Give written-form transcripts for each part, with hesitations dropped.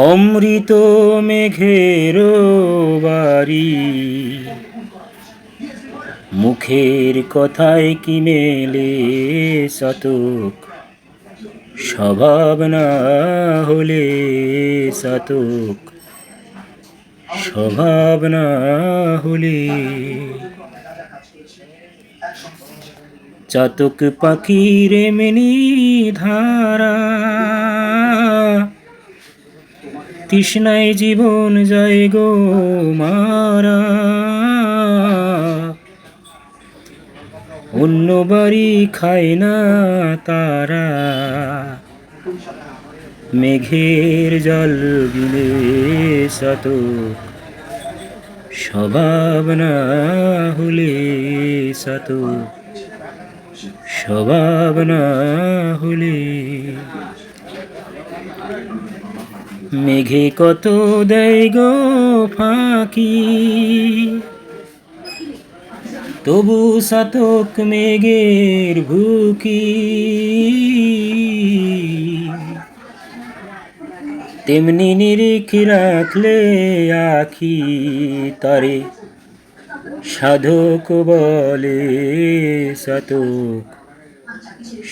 অমৃত মেঘের বাড়ি, মুখের কথায় কি মেলে শতক, স্বভাব না হলে শতক, স্বভাব না হলে। চাতক পাখির এমনি ধারা, তৃষ্ণায় জীবন যায় গো মারা। অন্য বাড়ি খায় না তারা, মেঘের জল গিলে শতক, স্বভাব না হলে শতক, স্বভাব না হলে। মেঘে কত দেয় গো ফাঁকি, তবু শতক মেঘের ভুকি। তেমনি নিরিখ রাখলে আখি, তারে সাধক বলে শতক,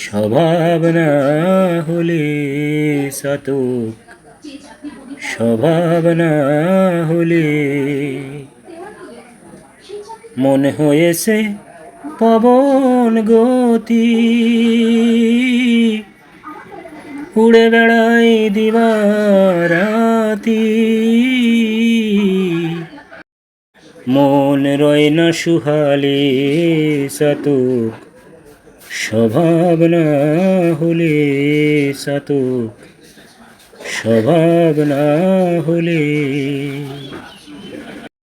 স্বভাব না হলে শতক, স্বভাব না হলে। মনে হয়েছে পবন গতি, উড়ে বেড়ায় দিবারাতি। মন রয় না সুহালে শতক, স্বভাব না হলে শতক, স্বভাব না হলে।